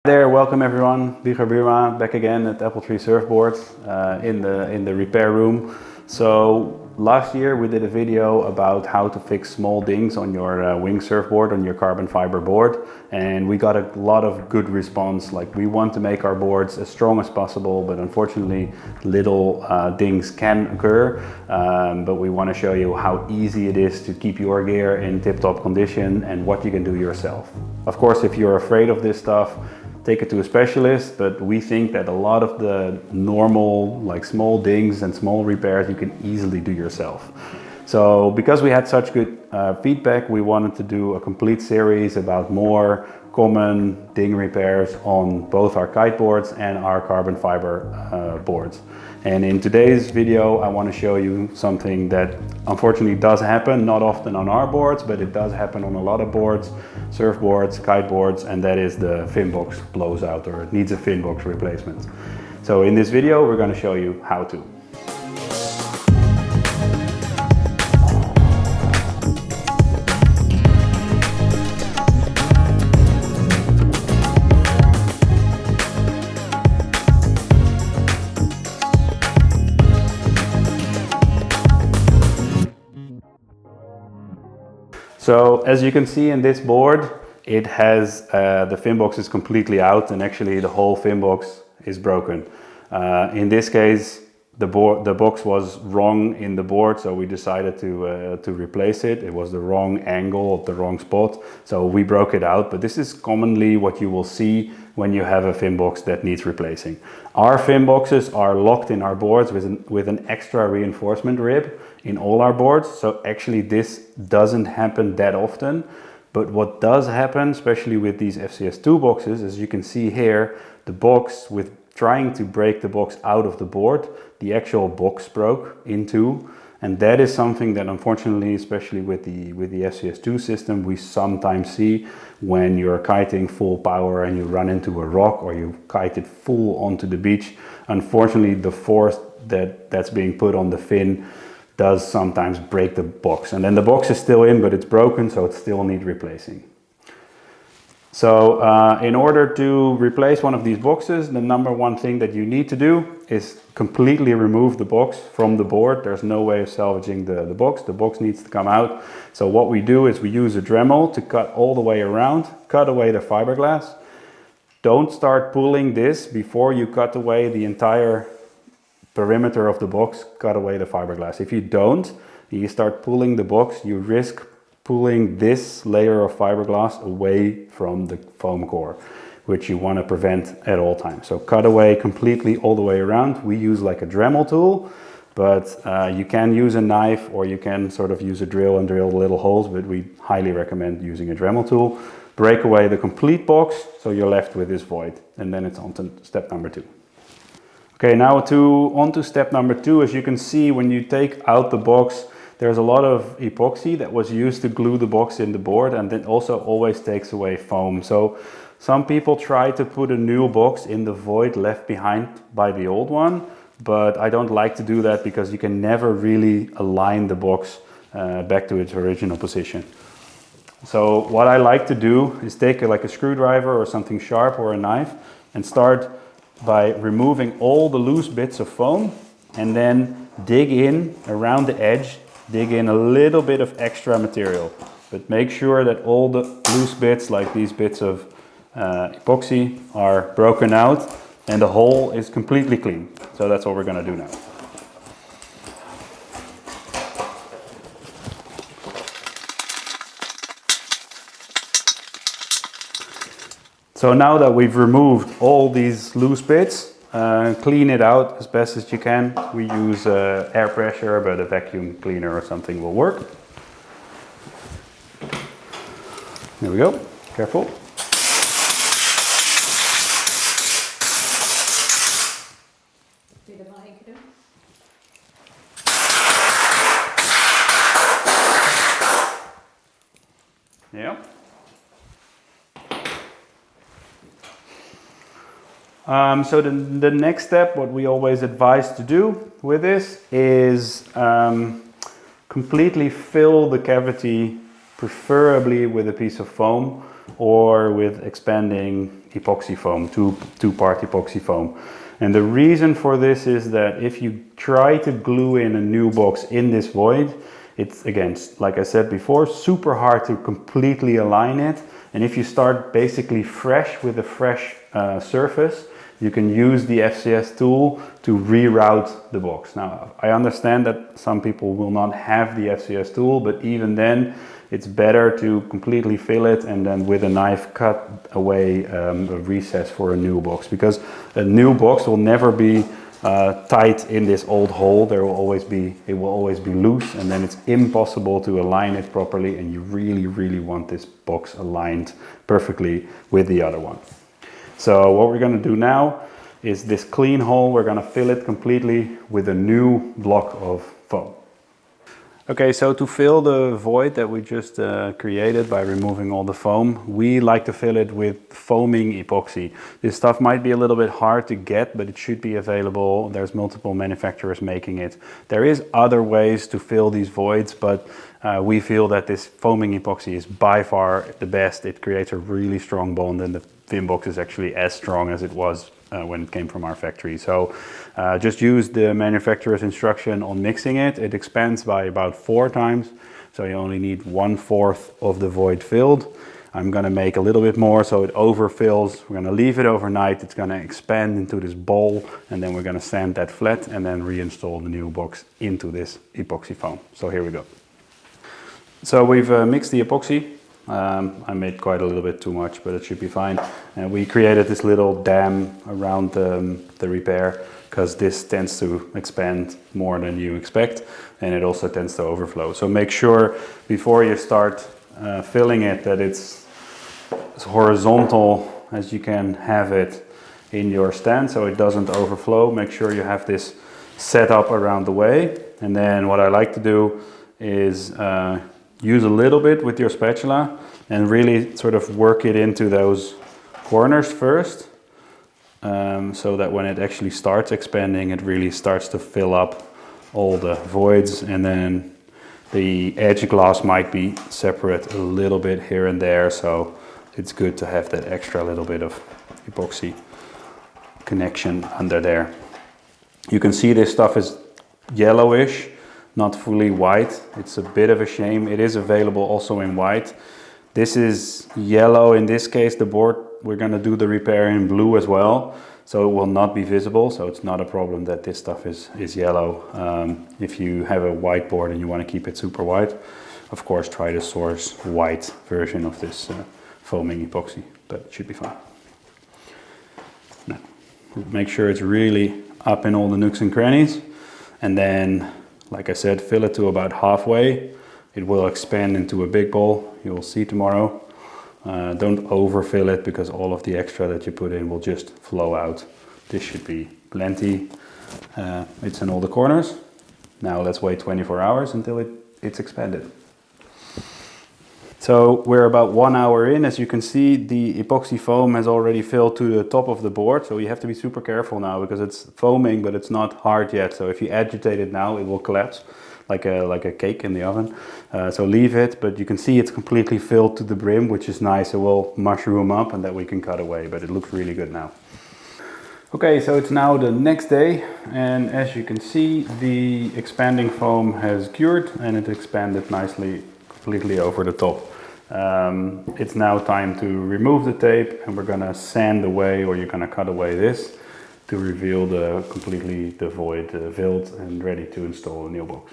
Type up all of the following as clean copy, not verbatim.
There, welcome everyone. Wieger Burma back again at Appletree Surfboards in the repair room. So last year we did a video about how to fix small dings on your wing surfboard, on your carbon fiber board, and we got a lot of good response. Like, we want to make our boards as strong as possible, but unfortunately little dings can occur, but we want to show you how easy it is to keep your gear in tip-top condition and what you can do yourself. Of course, if you're afraid of this stuff, take it to a specialist, but we think that a lot of the normal, like small dings and small repairs, you can easily do yourself. So because we had such good feedback, we wanted to do a complete series about more common ding repairs on both our kiteboards and our carbon fiber boards. And in today's video, I want to show you something that unfortunately does happen, not often on our boards, but it does happen on a lot of boards, surfboards, kiteboards, and that is the fin box blows out or it needs a fin box replacement. So in this video, we're going to show you how to. So as you can see in this board, it has the fin box is completely out, and actually the whole fin box is broken. In this case, the box was wrong in the board, so we decided to replace it. It was the wrong angle of the wrong spot, so we broke it out. But this is commonly what you will see when you have a fin box that needs replacing. Our fin boxes are locked in our boards with an extra reinforcement rib in all our boards, so actually this doesn't happen that often. But what does happen, especially with these FCS2 boxes, as you can see here, the box, with trying to break the box out of the board, the actual box broke in two. And that is something that unfortunately, especially with the FCS2 system, we sometimes see when you're kiting full power and you run into a rock or you kite it full onto the beach. Unfortunately, the force that's being put on the fin does sometimes break the box. And then the box is still in, but it's broken, so it still needs replacing. So in order to replace one of these boxes, the number one thing that you need to do is completely remove the box from the board. There's no way of salvaging the box. The box needs to come out. So what we do is we use a Dremel to cut all the way around, cut away the fiberglass. Don't start pulling this before you cut away the entire perimeter of the box, cut away the fiberglass. If you don't, you start pulling the box, you risk pulling this layer of fiberglass away from the foam core, which you want to prevent at all times. So cut away completely all the way around. We use like a Dremel tool, but you can use a knife or you can sort of use a drill and drill little holes, but we highly recommend using a Dremel tool. Break away the complete box, so you're left with this void, and then it's on to step number 2. Okay, now on to step number 2. As you can see, when you take out the box, there's a lot of epoxy that was used to glue the box in the board, and it also always takes away foam. So some people try to put a new box in the void left behind by the old one, but I don't like to do that because you can never really align the box back to its original position. So what I like to do is take like a screwdriver or something sharp or a knife and start by removing all the loose bits of foam, and then dig in around the edge, dig in a little bit of extra material. But make sure that all the loose bits, like these bits of epoxy, are broken out and the hole is completely clean. So that's what we're going to do now. So now that we've removed all these loose bits, clean it out as best as you can. We use air pressure, but a vacuum cleaner or something will work. There we go. Careful. Yeah. So the next step, what we always advise to do with this is completely fill the cavity, preferably with a piece of foam, or with expanding epoxy foam, two-part epoxy foam. And the reason for this is that if you try to glue in a new box in this void, it's, again, like I said before, super hard to completely align it. And if you start basically fresh with a fresh surface, you can use the FCS tool to reroute the box. Now, I understand that some people will not have the FCS tool, but even then, it's better to completely fill it and then with a knife cut away a recess for a new box, because a new box will never be tight in this old hole. It will always be loose, and then it's impossible to align it properly, and you really want this box aligned perfectly with the other one. So what we're going to do now is this clean hole, we're going to fill it completely with a new block of foam. Okay, so to fill the void that we just created by removing all the foam, we like to fill it with foaming epoxy. This stuff might be a little bit hard to get, but it should be available. There's multiple manufacturers making it. There is other ways to fill these voids, but we feel that this foaming epoxy is by far the best. It creates a really strong bond, and the fin box is actually as strong as it was when it came from our factory. So just use the manufacturer's instruction on mixing it. It expands by about 4 times, so you only need 1/4 of the void filled. I'm going to make a little bit more so it overfills. We're going to leave it overnight. It's going to expand into this bowl, and then we're going to sand that flat and then reinstall the new box into this epoxy foam. So here we go. So we've mixed the epoxy. I made quite a little bit too much, but it should be fine. And we created this little dam around the repair, because this tends to expand more than you expect, and it also tends to overflow. So make sure before you start filling it that it's as horizontal as you can have it in your stand, so it doesn't overflow. Make sure you have this set up around the way. And then what I like to do is use a little bit with your spatula and really sort of work it into those corners first, so that when it actually starts expanding, it really starts to fill up all the voids. And then the edge glass might be separate a little bit here and there, so it's good to have that extra little bit of epoxy connection under there. You can see this stuff is yellowish, not fully white. It's a bit of a shame. It is available also in white. This is yellow in this case. The board, we're going to do the repair in blue as well, so it will not be visible. So it's not a problem that this stuff is yellow. If you have a white board and you want to keep it super white, of course try the source white version of this foaming epoxy, but it should be fine. Now, make sure it's really up in all the nooks and crannies, and then, like I said, fill it to about halfway. It will expand into a big bowl. You will see tomorrow. Don't overfill it, because all of the extra that you put in will just flow out. This should be plenty. It's in all the corners. Now let's wait 24 hours until it's expanded. So we're about 1 hour in. As you can see, the epoxy foam has already filled to the top of the board. So you have to be super careful now, because it's foaming, but it's not hard yet. So if you agitate it now, it will collapse like a cake in the oven. So leave it, but you can see it's completely filled to the brim, which is nice. It will mushroom up, and that we can cut away, but it looks really good now. Okay, so it's now the next day, and as you can see, the expanding foam has cured and it expanded nicely, completely over the top. It's now time to remove the tape, and we're gonna sand away, or you're gonna cut away this to reveal completely the void filled and ready to install a new box.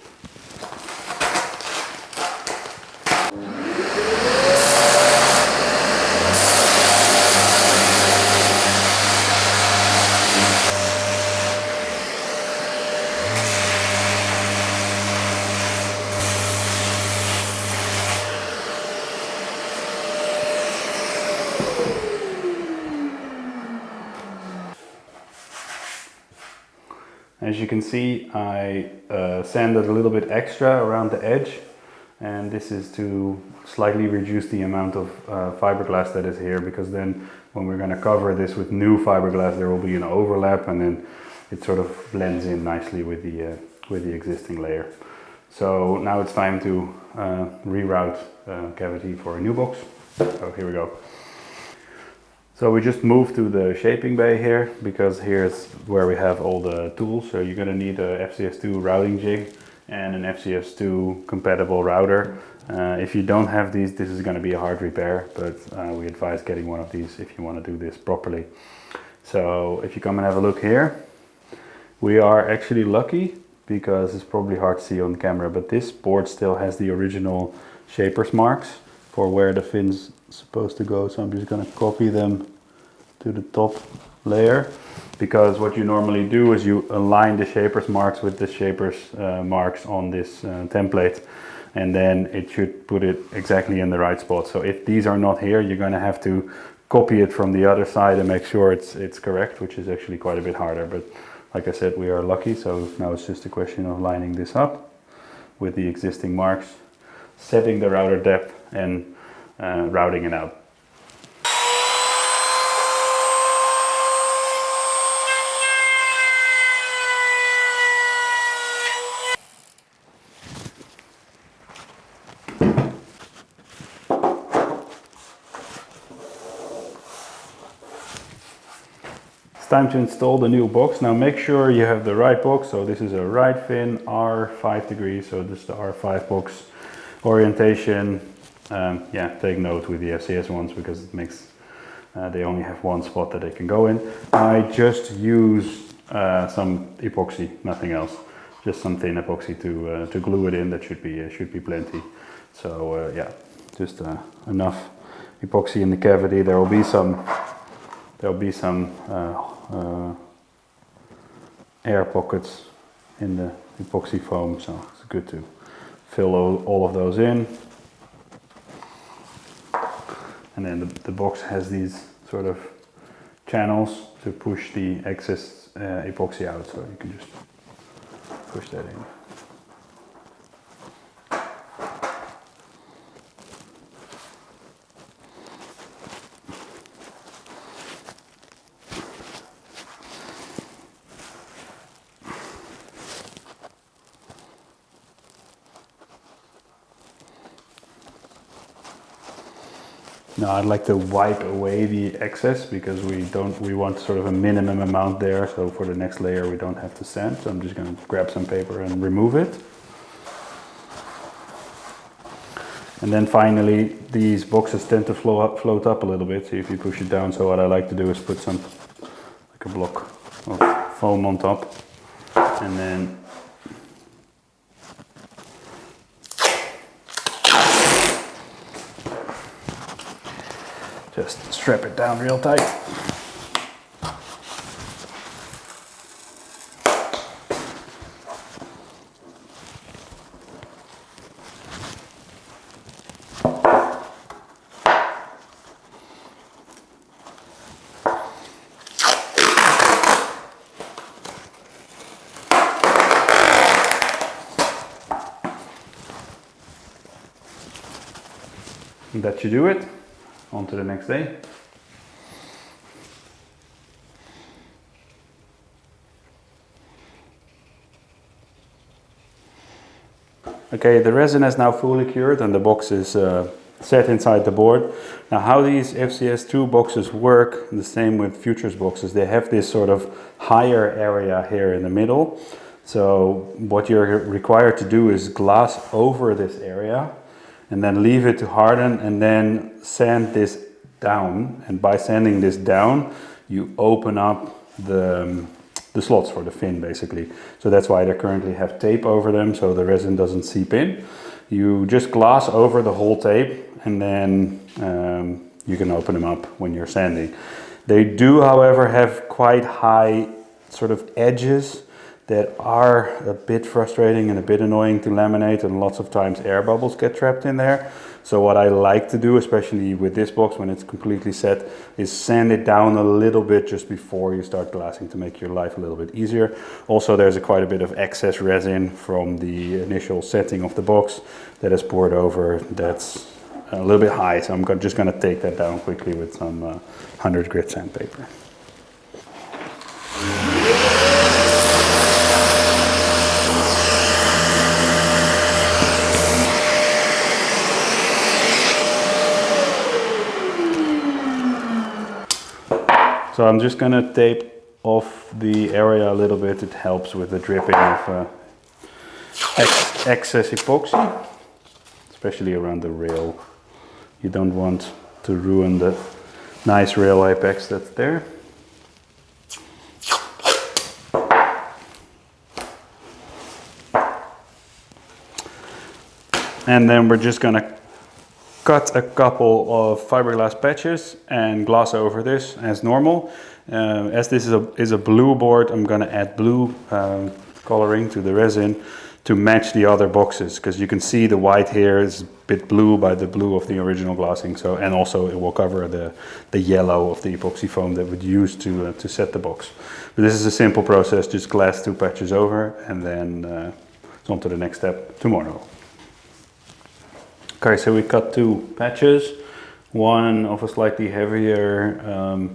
As you can see, I sanded a little bit extra around the edge, and this is to slightly reduce the amount of fiberglass that is here, because then when we're going to cover this with new fiberglass, there will be an overlap, and then it sort of blends in nicely with the existing layer. So now it's time to reroute cavity for a new box. So here we go. So we just moved to the shaping bay here, because here's where we have all the tools. So you're gonna need a FCS2 routing jig and an FCS2 compatible router. If you don't have these, this is gonna be a hard repair, but we advise getting one of these if you wanna do this properly. So if you come and have a look here, we are actually lucky, because it's probably hard to see on camera, but this board still has the original shaper's marks for where the fin's supposed to go. So I'm just gonna copy them to the top layer, because what you normally do is you align the shaper's marks with the shaper's marks on this template, and then it should put it exactly in the right spot. So if these are not here, you're gonna have to copy it from the other side and make sure it's correct, which is actually quite a bit harder. But like I said, we are lucky, so now it's just a question of lining this up with the existing marks, setting the router depth, and routing it out. It's time to install the new box. Now make sure you have the right box. So this is a right fin, R5 degrees, so this is the R5 box orientation. Yeah, take note with the FCS ones, because it makes they only have one spot that they can go in. I just use some epoxy, nothing else. Just some thin epoxy to glue it in. That should be plenty. So yeah, just enough epoxy in the cavity. There will be some air pockets in the epoxy foam, so it's good to fill all of those in. And then the box has these sort of channels to push the excess epoxy out, so you can just push that in. Now I'd like to wipe away the excess, because we want sort of a minimum amount there, so for the next layer we don't have to sand. So I'm just going to grab some paper and remove it. And then finally, these boxes tend to float up a little bit, so if you push it down. So what I like to do is put like a block of foam on top, and then just strap it down real tight. And that should do it. On to the next day. Okay, the resin is now fully cured and the box is set inside the board. Now how these FCS2 boxes work, the same with Futures boxes, they have this sort of higher area here in the middle. So what you're required to do is glass over this area and then leave it to harden, and then sand this down. And by sanding this down, you open up the slots for the fin, basically. So that's why they currently have tape over them, so the resin doesn't seep in. You just glass over the whole tape, and then you can open them up when you're sanding. They do, however, have quite high sort of edges that are a bit frustrating and a bit annoying to laminate, and lots of times air bubbles get trapped in there. So what I like to do, especially with this box when it's completely set, is sand it down a little bit just before you start glassing to make your life a little bit easier. Also, there's quite a bit of excess resin from the initial setting of the box that is poured over. That's a little bit high, so I'm just going to take that down quickly with some 100 grit sandpaper. So I'm just gonna tape off the area a little bit. It helps with the dripping of excess epoxy, especially around the rail. You don't want to ruin the nice rail apex that's there. And then we're just gonna cut a couple of fiberglass patches and gloss over this as normal. As this is a blue board, I'm gonna add blue coloring to the resin to match the other boxes, because you can see the white here is a bit blue by the blue of the original glossing. So, and also it will cover the yellow of the epoxy foam that would use to set the box. But this is a simple process, just glass 2 patches over, and then it's on to the next step tomorrow. Okay, so we cut 2 patches, one of a slightly heavier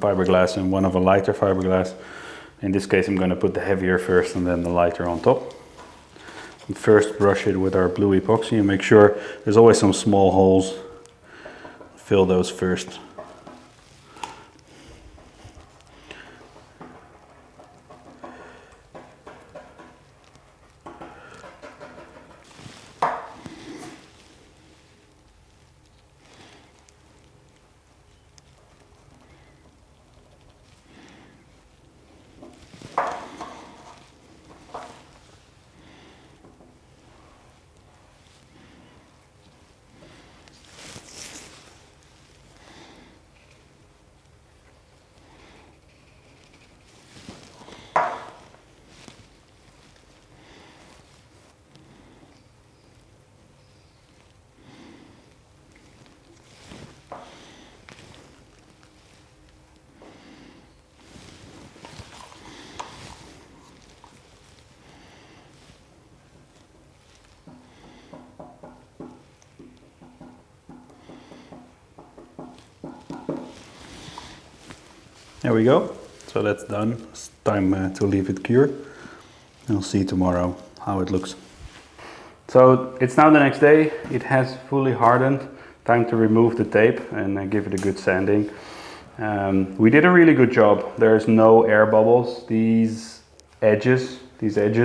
fiberglass and one of a lighter fiberglass. In this case, I'm going to put the heavier first and then the lighter on top. And first brush it with our blue epoxy and make sure there's always some small holes. Fill those first. There we go. So that's done. It's time to leave it cure. We'll see tomorrow how it looks. So it's now the next day. It has fully hardened. Time to remove the tape and give it a good sanding. We did a really good job. There's no air bubbles. These edges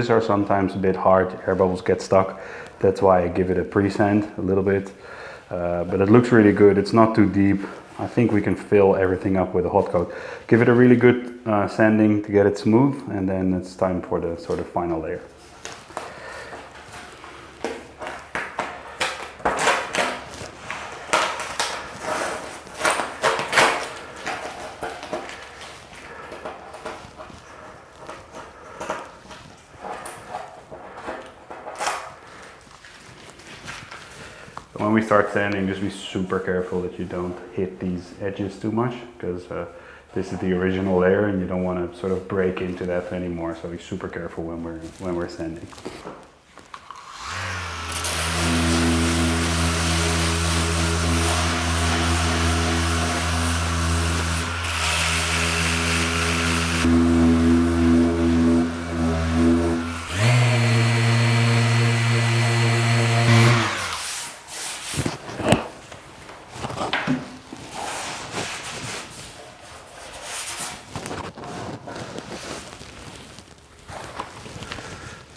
are sometimes a bit hard. Air bubbles get stuck. That's why I give it a pre-sand a little bit. But it looks really good. It's not too deep. I think we can fill everything up with a hot coat. Give it a really good sanding to get it smooth, and then it's time for the sort of final layer. When we start sanding, just be super careful that you don't hit these edges too much, because this is the original layer and you don't want to sort of break into that anymore. So be super careful when we're sanding.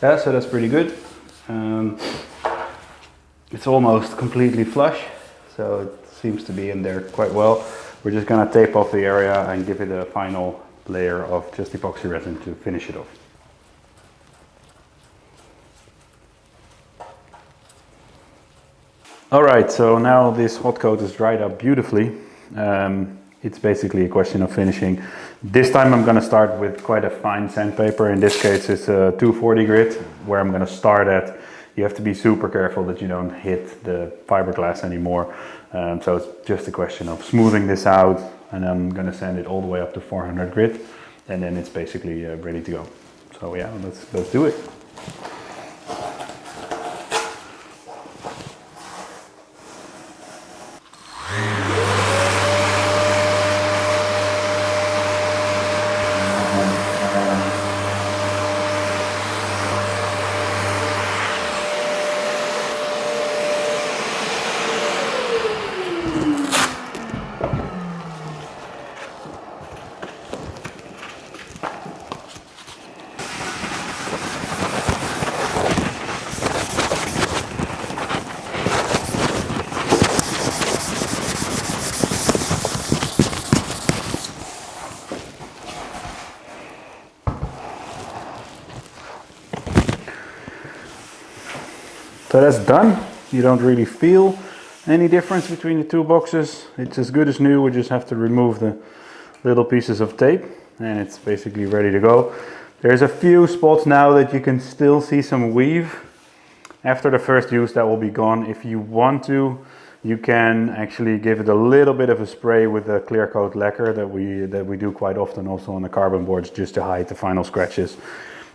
Yeah, so that's pretty good. It's almost completely flush, so it seems to be in there quite well. We're just gonna tape off the area and give it a final layer of just epoxy resin to finish it off. Alright, so now this hot coat is dried up beautifully. It's basically a question of finishing. This time I'm going to start with quite a fine sandpaper. In this case it's a 240 grit where I'm going to start at. You have to be super careful that you don't hit the fiberglass anymore. So it's just a question of smoothing this out, and I'm going to sand it all the way up to 400 grit, and then it's basically ready to go. So yeah, let's do it. So that's done. You don't really feel any difference between the two boxes. It's as good as new. We just have to remove the little pieces of tape and it's basically ready to go. There's a few spots now that you can still see some weave. After the first use that will be gone. If you want to, you can actually give it a little bit of a spray with a clear coat lacquer that we do quite often also on the carbon boards, just to hide the final scratches.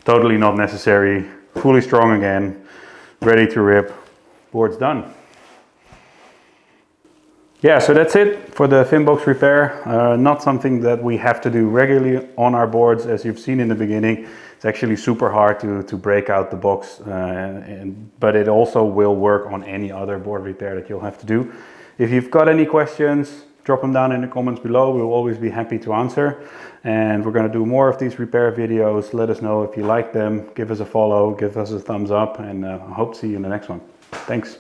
Totally not necessary. Fully strong again, ready to rip. Board's done. Yeah, so that's it for the fin box repair. Not something that we have to do regularly on our boards, as you've seen in the beginning. It's actually super hard to break out the box, but it also will work on any other board repair that you'll have to do. If you've got any questions, drop them down in the comments below. We'll always be happy to answer. And we're going to do more of these repair videos. Let us know if you like them. Give us a follow, give us a thumbs up, and I hope to see you in the next one. Thanks.